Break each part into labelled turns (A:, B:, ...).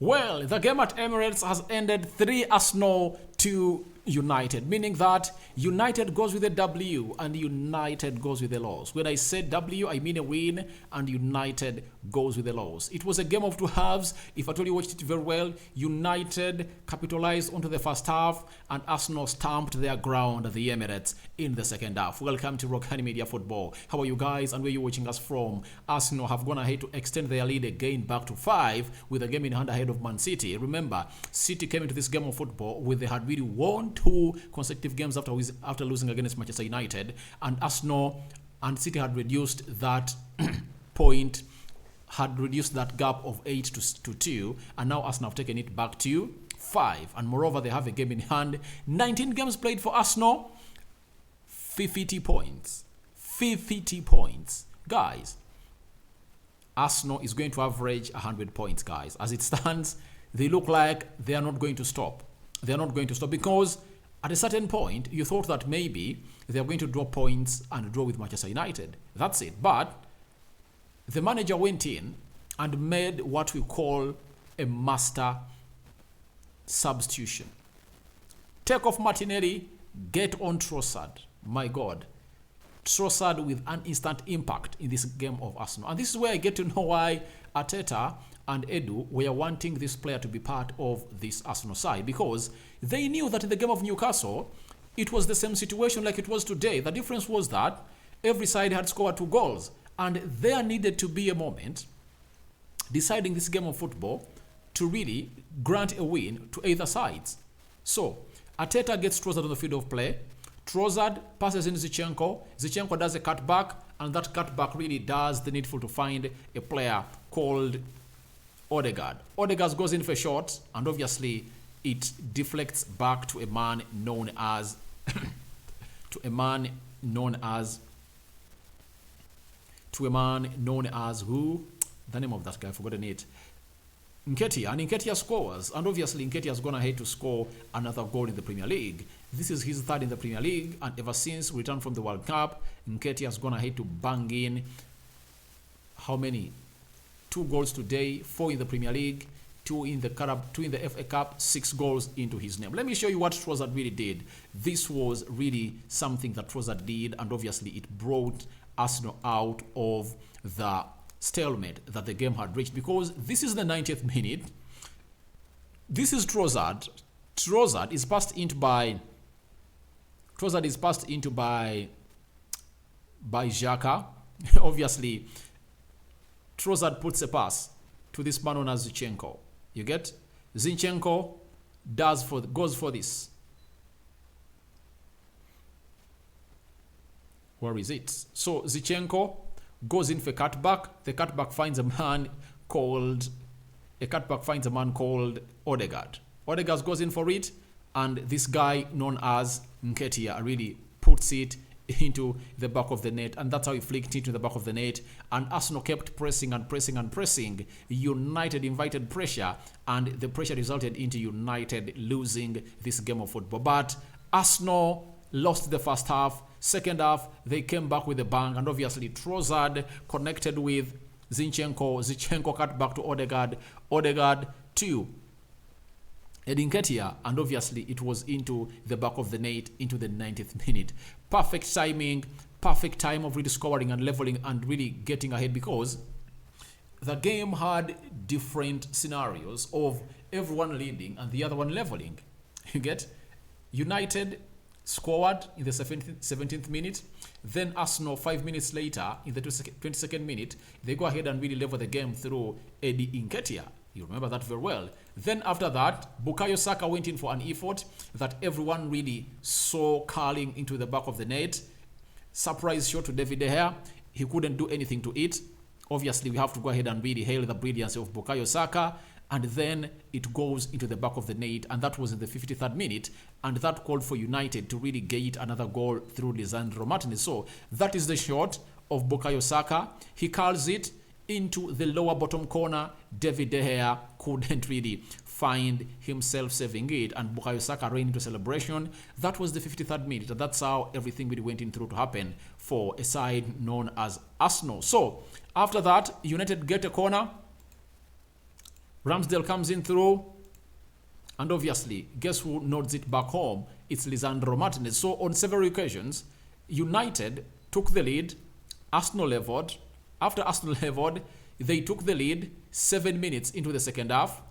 A: Well, the game at Emirates has ended 3 Arsenal to United, meaning that United goes with a W and United goes with a loss. When I said W, I mean a win, and United goes with a loss. It was a game of two halves. If I told you watched it very well, United capitalized onto the first half and Arsenal stamped their ground at the Emirates in the second half. Welcome to Rokani Media Football. How are you guys and where are you watching us from? Arsenal have gone ahead to extend their lead again back to 5 with a game in hand ahead of Man City. Remember, City came into this game of football with they had really won 2 consecutive games after losing against Manchester United, and Arsenal and City had reduced that gap of 8 to 2, and now Arsenal have taken it back to 5, and moreover they have a game in hand. 19 games played for Arsenal, 50 points. Guys, Arsenal is going to average 100 points, guys. As it stands, they look like they are not going to stop. They are not going to stop because at a certain point, you thought that maybe they are going to drop points and draw with Manchester United. That's it. But the manager went in and made what we call a master substitution. Take off Martinelli, get on Trossard. My God. Trossard with an instant impact in this game of Arsenal. And this is where I get to know why Arteta and Edu were wanting this player to be part of this Arsenal side, because they knew that in the game of Newcastle, it was the same situation like it was today. The difference was that every side had scored 2 goals, and there needed to be a moment deciding this game of football to really grant a win to either sides. So, Arteta gets Trossard on the field of play. Trossard passes in Zinchenko. Zinchenko does a cutback, and that cutback really does the needful to find a player called Odegaard. Odegaard goes in for a shot, and obviously it deflects back to a man known as who? The name of that guy, I've forgotten it. Nketiah, and Nketiah scores, and obviously Nketiah has gone ahead to score another goal in the Premier League. This is his 3rd in the Premier League, and ever since we returned from the World Cup, Nketiah has gone ahead to bang in how many? 2 goals today, 4 in the Premier League, 2 in the FA Cup, 6 goals into his name. Let me show you what Trossard really did. This was really something that Trossard did, and obviously it brought Arsenal out of the stalemate that the game had reached, because this is the 90th minute. This is Trossard. Trossard is passed into by Xhaka. Obviously, Trossard puts a pass to this man known as Zinchenko. You get? Zinchenko goes for this. Where is it? So Zinchenko goes in for cutback. The cutback finds a man called Odegaard. Odegaard goes in for it, and this guy known as Nketiah really puts it into the back of the net, and that's how he flicked into the back of the net. And Arsenal kept pressing and pressing and pressing. United invited pressure, and the pressure resulted into United losing this game of football. But Arsenal lost the first half. Second half, they came back with a bang, and obviously Trossard connected with Zinchenko. Zinchenko cut back to Odegaard to Nketiah, and obviously it was into the back of the net into the 90th minute. Perfect timing, perfect time of really scoring and leveling and really getting ahead, because the game had different scenarios of everyone leading and the other one leveling. You get? United scored in the 17th minute. Then Arsenal 5 minutes later, in the 22nd minute, they go ahead and really level the game through Eddie Nketiah. You remember that very well. Then after that, Bukayo Saka went in for an effort that everyone really saw curling into the back of the net. Surprise shot to David De Gea. He couldn't do anything to it. Obviously, we have to go ahead and really hail the brilliance of Bukayo Saka. And then it goes into the back of the net, and that was in the 53rd minute, and that called for United to really get another goal through Lisandro Martinez. So that is the shot of Bukayo Saka. He curls it into the lower bottom corner. David De Gea couldn't really find himself saving it, and Bukayo Saka ran into celebration. That was the 53rd minute, and that's how everything really went in through to happen for a side known as Arsenal. So after that, United get a corner. Ramsdale comes in through. And obviously, guess who nods it back home? It's Lisandro Martinez. So on several occasions, United took the lead. Arsenal leveled. After Arsenal leveled, they took the lead 7 minutes into the second half.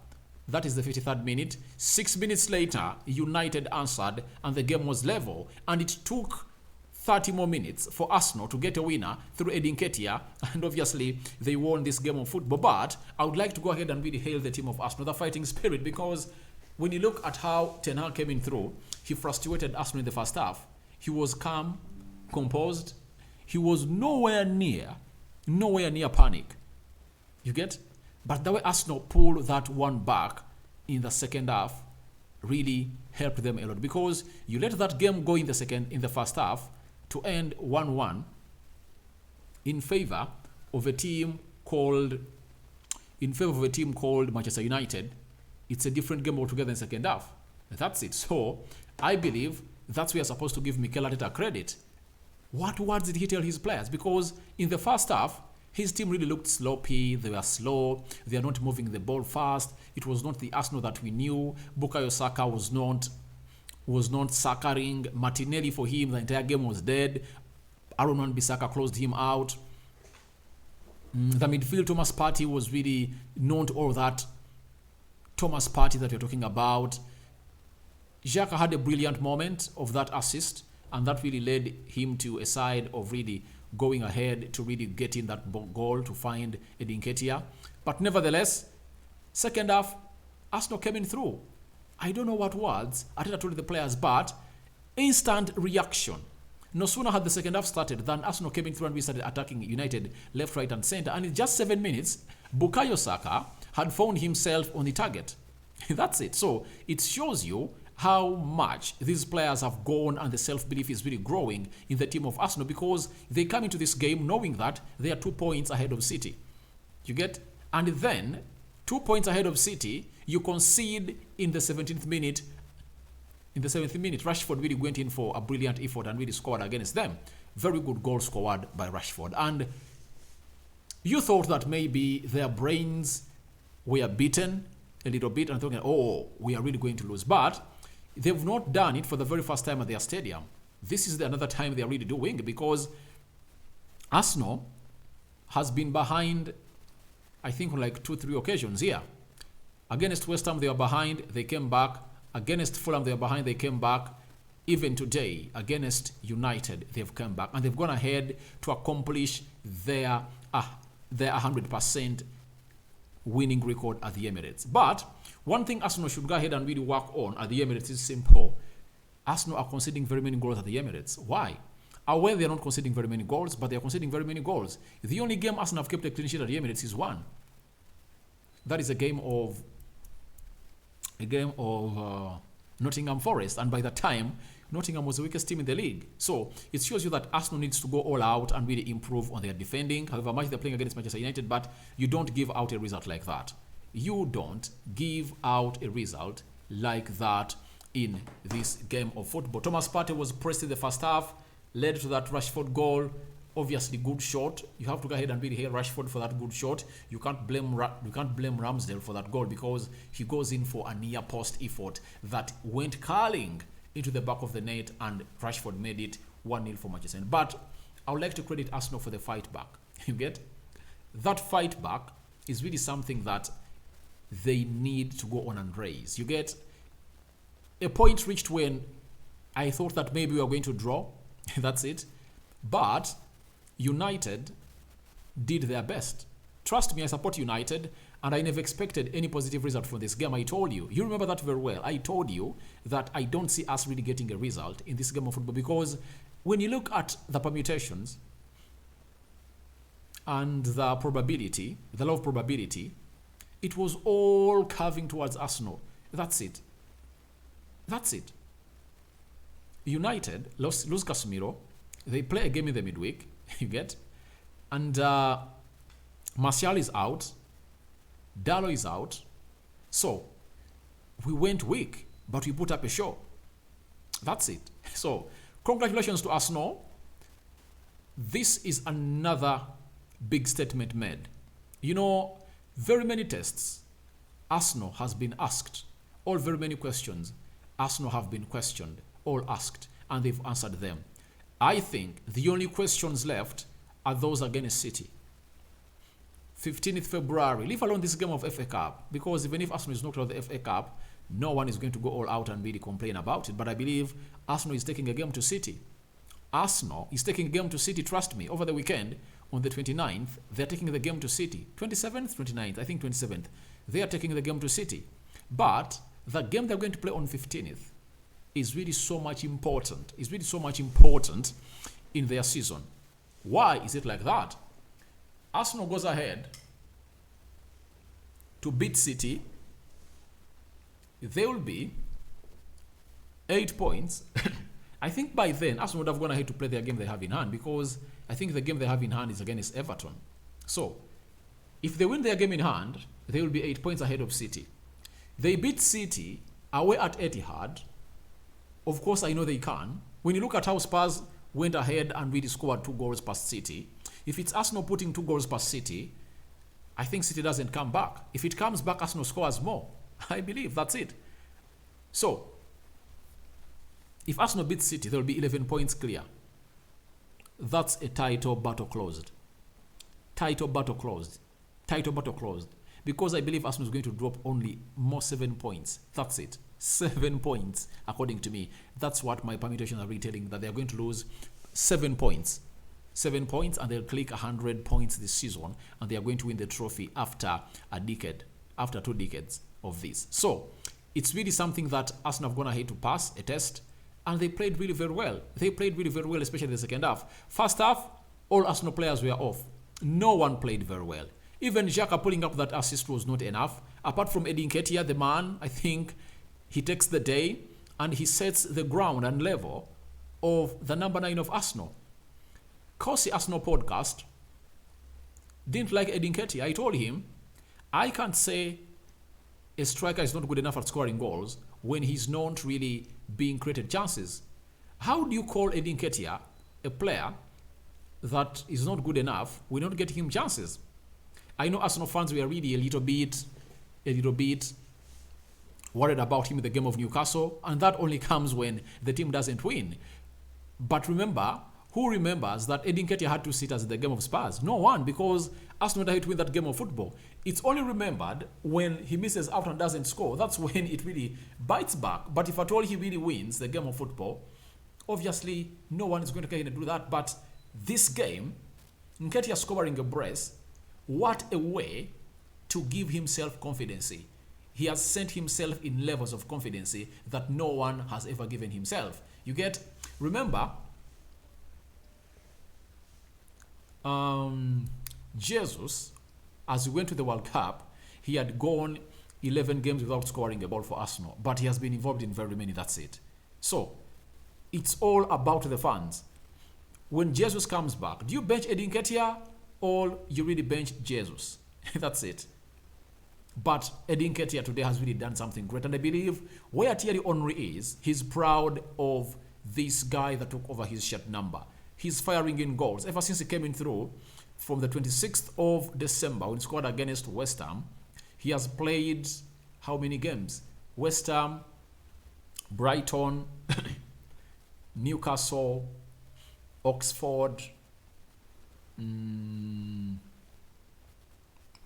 A: That is the 53rd minute. 6 minutes later, United answered and the game was level. And it took 30 more minutes for Arsenal to get a winner through Nketiah. And obviously, they won this game of football. But I would like to go ahead and really hail the team of Arsenal, the fighting spirit, because when you look at how Ten Hag came in through, he frustrated Arsenal in the first half. He was calm, composed. He was nowhere near panic. You get? But the way Arsenal pulled that one back in the second half really helped them a lot, because you let that game go in the first half to end 1-1 in favor of a team called Manchester United. It's a different game altogether in the second half. That's it. So I believe that's where you're supposed to give Mikel Arteta credit. What words did he tell his players? Because in the first half, his team really looked sloppy. They were slow. They are not moving the ball fast. It was not the Arsenal that we knew. Bukayo Saka was not suckering. Martinelli, for him, the entire game was dead. Aaron Wan-Bissaka closed him out. The midfield, Thomas Partey, was really not all that Thomas Partey that we're talking about. Xhaka had a brilliant moment of that assist, and that really led him to a side of really going ahead to really get in that goal to find Nketiah. But nevertheless, second half, Arsenal came in through. I don't know what words Arteta told the players, but instant reaction. No sooner had the second half started than Arsenal came in through and we started attacking United left, right, and center. And in just 7 minutes, Bukayo Saka had found himself on the target. That's it. So it shows you how much these players have gone and the self-belief is really growing in the team of Arsenal, because they come into this game knowing that they are 2 points ahead of City. You get? And then 2 points ahead of City, you concede in the 17th minute. In the 7th minute, Rashford really went in for a brilliant effort and really scored against them. Very good goal scored by Rashford. And you thought that maybe their brains were beaten a little bit and thinking, oh, we are really going to lose. But they've not done it for the very first time at their stadium. This is another time they are really doing, because Arsenal has been behind, I think, on like 2-3 occasions here. Against West Ham, they were behind. They came back. Against Fulham, they were behind. They came back. Even today, against United, they've come back. And they've gone ahead to accomplish their 100% winning record at the Emirates. But one thing Arsenal should go ahead and really work on at the Emirates is simple. Arsenal are conceding very many goals at the Emirates. Why? Aware they are not conceding very many goals, but they are conceding very many goals. The only game Arsenal have kept a clean sheet at the Emirates is one. That is a game of Nottingham Forest, and by that time, Nottingham was the weakest team in the league. So it shows you that Arsenal needs to go all out and really improve on their defending. However much they're playing against Manchester United, but you don't give out a result like that. You don't give out a result like that in this game of football. Thomas Partey was pressed in the first half, led to that Rashford goal. Obviously, good shot. You have to go ahead and really hail Rashford for that good shot. You can't blame Ramsdale for that goal, because he goes in for a near post effort that went curling into the back of the net, and Rashford made it 1-0 for Manchester United. But I would like to credit Arsenal for the fight back. You get? That fight back is really something that they need to go on and raise. You get? A point reached when I thought that maybe we were going to draw. That's it. But United did their best. Trust me, I support United, and I never expected any positive result from this game. I told you. You remember that very well. I told you that I don't see us really getting a result in this game of football, because when you look at the permutations and the probability, the law of probability, it was all curving towards Arsenal. That's it. That's it. United lose Casemiro. They play a game in the midweek. You get? And Martial is out. Dallo is out. So, we went weak, but we put up a show. That's it. So, congratulations to Arsenal. This is another big statement made. You know, very many tests Arsenal has been asked all very many questions. Arsenal have been questioned, all asked, and they've answered them. I think the only questions left are those against City. 15th February, leave alone this game of FA Cup, because even if Arsenal is knocked out of the FA Cup, no one is going to go all out and really complain about it. But I believe Arsenal is taking a game to City. Arsenal is taking a game to City, trust me, over the weekend on the 29th. They're taking the game to City. 27th, 29th, I think 27th. They are taking the game to City. But the game they're going to play on 15th is really so much important. It's really so much important in their season. Why is it like that? Arsenal goes ahead to beat City. They will be 8 points. I think by then, Arsenal would have gone ahead to play their game they have in hand, because I think the game they have in hand is against Everton. So, if they win their game in hand, they will be 8 points ahead of City. They beat City away at Etihad. Of course, I know they can. When you look at how Spurs went ahead and really scored 2 goals past City, if it's Arsenal putting 2 goals past City, I think City doesn't come back. If it comes back, Arsenal scores more. I believe that's it. So, if Arsenal beats City, there will be 11 points clear. That's a title battle closed. Title battle closed. Title battle closed. Because I believe Arsenal is going to drop only more 7 points. That's it. 7 points, according to me. That's what my permutations are retailing, that they are going to lose 7 points. 7 points, and they'll click 100 points this season, and they are going to win the trophy after a decade, after 2 decades of this. So, it's really something that Arsenal have gone ahead to pass a test, and they played really very well. They played really very well, especially the second half. First half, all Arsenal players were off. No one played very well. Even Xhaka pulling up that assist was not enough. Apart from Nketiah, the man, I think he takes the day and he sets the ground and level of the number 9 of Arsenal. Kosi Arsenal podcast didn't like Nketiah. I told him, I can't say a striker is not good enough at scoring goals when he's not really being created chances. How do you call Nketiah a player that is not good enough when you're not getting him chances? I know Arsenal fans were really a little bit worried about him in the game of Newcastle, and that only comes when the team doesn't win. But remember, who remembers that Nketiah had 2 sitters in the game of Spurs? No one, because Arsenal had to win that game of football. It's only remembered when he misses out and doesn't score. That's when it really bites back. But if at all he really wins the game of football, obviously no one is going to do that. But this game, Nketiah scoring a brace, what a way to give himself confidence. He has sent himself in levels of confidence that no one has ever given himself. You get, remember, Jesus, as he went to the World Cup, he had gone 11 games without scoring a ball for Arsenal, but he has been involved in very many, that's it. So, it's all about the fans. When Jesus comes back, do you bench Nketiah or you really bench Jesus? That's it. But Nketiah today has really done something great, and I believe where Thierry Henry is, he's proud of this guy that took over his shirt number. He's firing in goals. Ever since he came in through from the 26th of December when he scored against West Ham, he has played how many games? West Ham, Brighton, Newcastle, Oxford,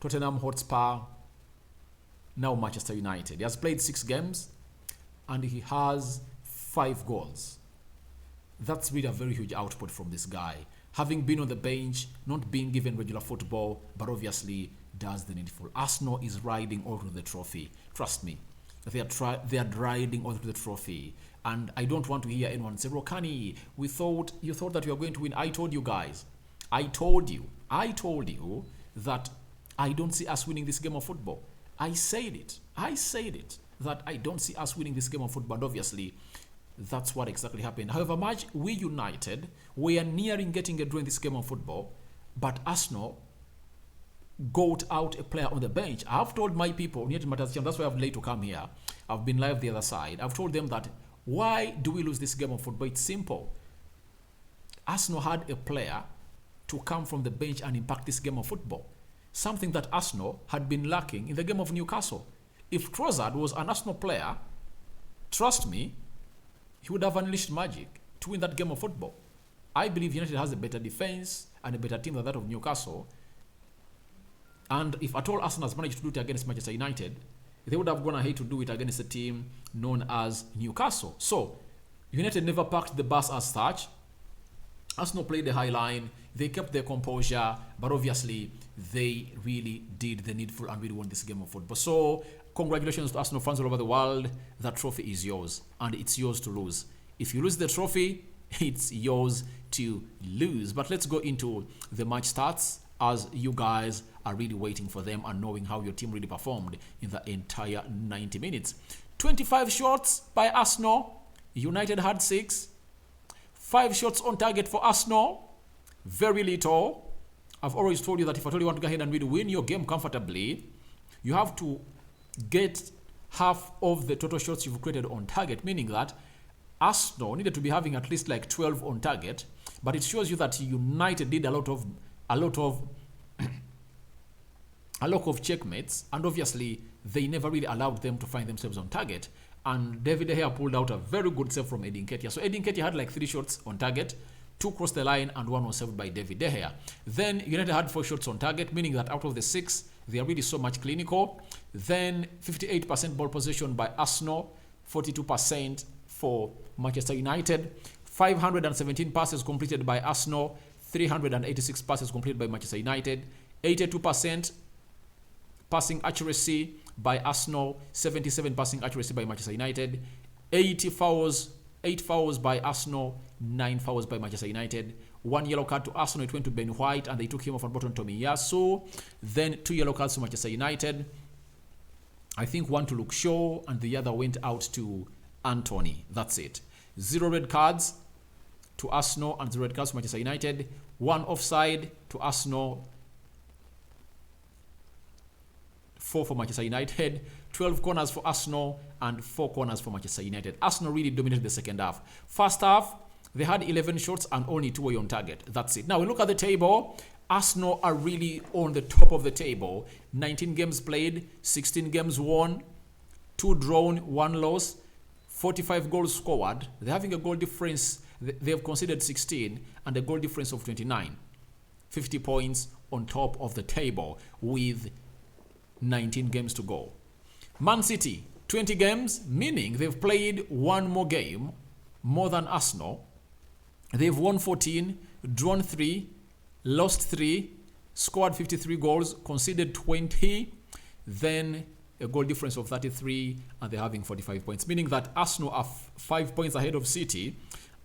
A: Tottenham Hotspur, now Manchester United. He has played 6 games and he has 5 goals. That's really a very huge output from this guy. Having been on the bench, not being given regular football, but obviously does the needful. Arsenal is riding all through the trophy. Trust me, they are riding all through the trophy. And I don't want to hear anyone say, Rokani, you thought that we were going to win. I told you guys. I told you that I don't see us winning this game of football. I said it, that I don't see us winning this game of football. And obviously, that's what exactly happened. However much we United, we are nearing getting a draw in this game of football, but Arsenal got out a player on the bench. I've told my people, that's why I've late to come here. I've been live the other side. I've told them that why do we lose this game of football? It's simple. Arsenal had a player to come from the bench and impact this game of football. Something that Arsenal had been lacking in the game of Newcastle. If Trossard was an Arsenal player, trust me, he would have unleashed magic to win that game of football. I believe United has a better defense and a better team than that of Newcastle. And if at all Arsenal has managed to do it against Manchester United, they would have gone ahead to do it against a team known as Newcastle. So, United never parked the bus as such. Arsenal played the high line. They kept their composure. But obviously, they really did the needful and really won this game of football. So, congratulations to Arsenal fans all over the world. That trophy is yours. And it's yours to lose. If you lose the trophy, it's yours to lose. But let's go into the match stats as you guys are really waiting for them and knowing how your team really performed in the entire 90 minutes. 25 shots by Arsenal. United had 6. 5 shots on target for Arsenal. Very little. I've always told you that if at all you want to go ahead and really win your game comfortably, you have to get half of the total shots you've created on target, meaning that Arsenal needed to be having at least like 12 on target, but it shows you that United did a lot of checkmates, and obviously they never really allowed them to find themselves on target. And David De Gea pulled out a very good save from Nketiah. So Nketiah had like 3 shots on target, 2 crossed the line, and 1 was saved by David De Gea. Then United had 4 shots on target, meaning that out of the 6, they are really so much clinical. Then 58% ball possession by Arsenal, 42% for Manchester United. 517 passes completed by Arsenal, 386 passes completed by Manchester United. 82% passing accuracy by Arsenal, 77 passing accuracy by Manchester United. 8 fouls by Arsenal, 9 fouls by Manchester United. 1 yellow card to Arsenal, it went to Ben White, and they took him off and brought on Tomiyasu. Then 2 yellow cards to Manchester United. I think 1 to Luke Shaw, and the other went out to Anthony. That's it. 0 red cards to Arsenal and 0 red cards to Manchester United. 1 offside to Arsenal, 4 for Manchester United. 12 corners for Arsenal and 4 corners for Manchester United. Arsenal really dominated the second half. First half, they had 11 shots and only 2 were on target. That's it. Now we look at the table. Arsenal are really on the top of the table. 19 games played, 16 games won, 2 drawn, 1 loss, 45 goals scored. They're having a goal difference. They have conceded 16 and a goal difference of 29. 50 points on top of the table with 19 games to go. Man City, 20 games, meaning they've played 1 more game more than Arsenal. They've won 14, drawn 3, lost 3, scored 53 goals, conceded 20, then a goal difference of 33, and they're having 45 points, meaning that Arsenal are 5 points ahead of City,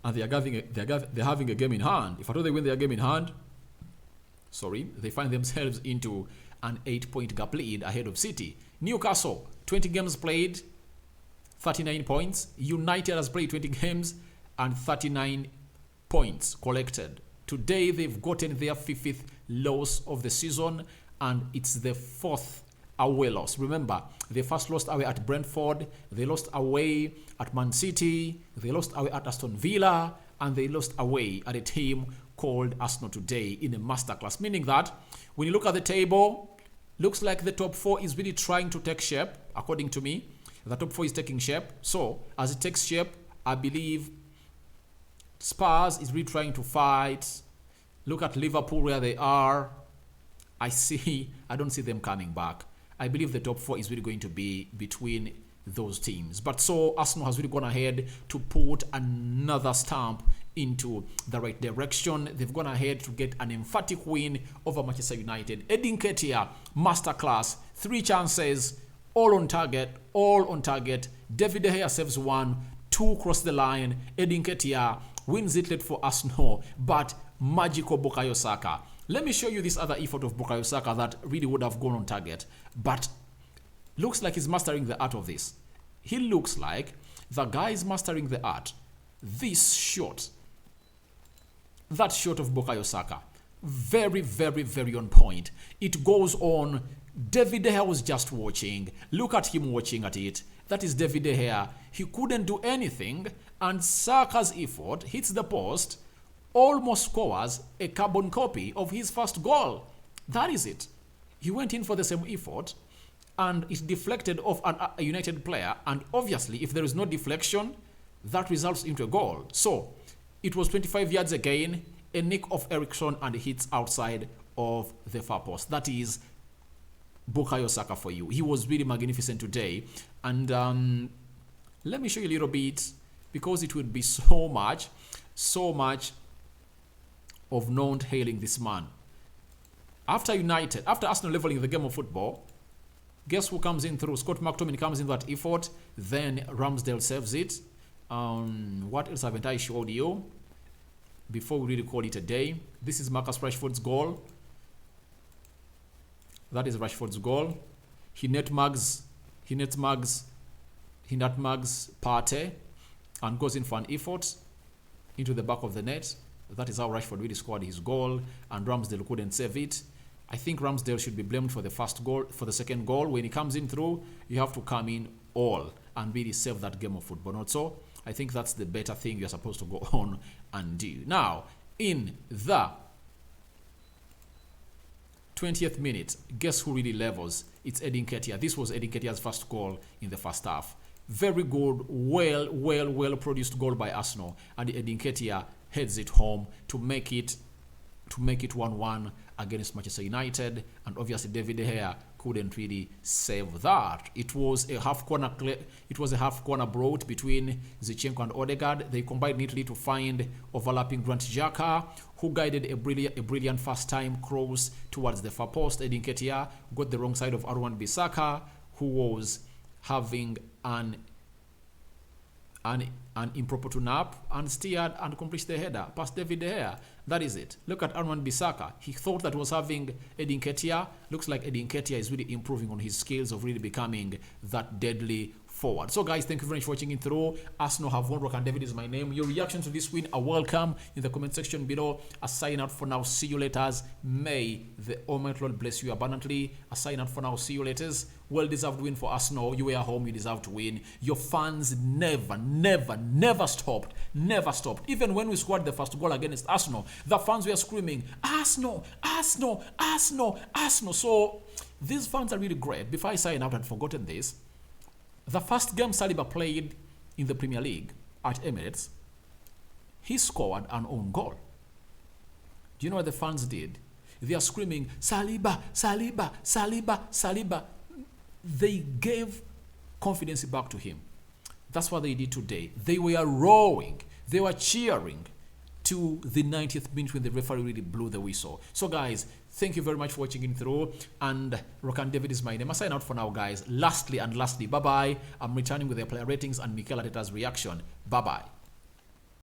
A: and they're having a game in hand. If at all they win their game in hand, they find themselves into an 8-point gap lead ahead of City. Newcastle, 20 games played, 39 points. United has played 20 games and 39 points collected. Today, they've gotten their 5th loss of the season, and it's the 4th away loss. Remember, they first lost away at Brentford, they lost away at Man City, they lost away at Aston Villa, and they lost away at a team called Arsenal today in a masterclass. Meaning that when you look at the table, looks like the top 4 is really trying to take shape. According to me, the top 4 is taking shape. So as it takes shape, I believe Spurs is really trying to fight. Look at Liverpool where they are. I don't see them coming back. I believe the top 4 is really going to be between those teams. But so Arsenal has really gone ahead to put another stamp into the right direction. They've gone ahead to get an emphatic win over Manchester United. Nketiah, masterclass, 3 chances, all on target. David De Gea saves 1, 2 cross the line. Nketiah wins it late for Arsenal, but magical Bukayo Saka. Let me show you this other effort of Bukayo Saka that really would have gone on target, but looks like he's mastering the art of this. He looks like the guy is mastering the art. This shot, that shot of Bukayo Saka, very, very, very on point. It goes on. David De Gea was just watching. Look at him watching at it. That is David De Gea. He couldn't do anything, and Saka's effort hits the post, almost scores a carbon copy of his first goal. That is it. He went in for the same effort, and it deflected off a United player. And obviously, if there is no deflection, that results into a goal. So it was 25 yards again, a nick of Eriksson, and hits outside of the far post. That is Bukayo Saka for you. He was really magnificent today. And let me show you a little bit, because it would be so much of not hailing this man. After Arsenal leveling the game of football, guess who comes in through? Scott McTominay comes in that effort. Then Ramsdale saves it. What else haven't I showed you before we really call it a day? This is Marcus Rashford's goal. That is Rashford's goal. He nutmegs Partey and goes in for an effort into the back of the net. That is how Rashford really scored his goal, and Ramsdale couldn't save it. I think Ramsdale should be blamed for the first goal. For the second goal, when he comes in through, you have to come in all and really save that game of football. Not so. I think that's the better thing you're supposed to go on and do. Now, in the 20th minute, guess who really levels? It's Nketiah. This was Nketiah's first goal in the first half. Very good, well produced goal by Arsenal, and Nketiah heads it home to make it 1-1 against Manchester United. And obviously David De Gea couldn't really save that. It was a half corner brought between Zinchenko and Odegaard. They combined neatly to find overlapping Grant Xhaka, who guided a brilliant first time cross towards the far post. Nketiah got the wrong side of Wan-Bissaka, who was having an improper nap, and steered and completed the header past David De Gea. That is it. Look at Wan-Bissaka. He thought that was having Nketiah. Looks like Nketiah is really improving on his skills of really becoming that deadly forward. So guys, thank you very much for watching it through. Arsenal have won. Rokani David is my name. Your reaction to this win are welcome in the comment section below. A sign out for now. See you later. May the Almighty Lord bless you abundantly. A sign out for now. See you later. Well-deserved win for Arsenal. You were at home. You deserve to win. Your fans never stopped. Never stopped. Even when we scored the first goal against Arsenal, the fans were screaming, Arsenal, Arsenal, Arsenal, Arsenal. So these fans are really great. Before I sign out, I'd forgotten this. The first game Saliba played in the Premier League at Emirates, he scored an own goal. Do you know what the fans did? They are screaming, Saliba, Saliba, Saliba, Saliba. They gave confidence back to him. That's what they did today. They were roaring. They were cheering to the 90th minute when the referee really blew the whistle. So guys, thank you very much for watching it through. And Rokani David is my name. I sign out for now, guys. Lastly, bye-bye. I'm returning with the player ratings and Mikel Arteta's reaction. Bye-bye.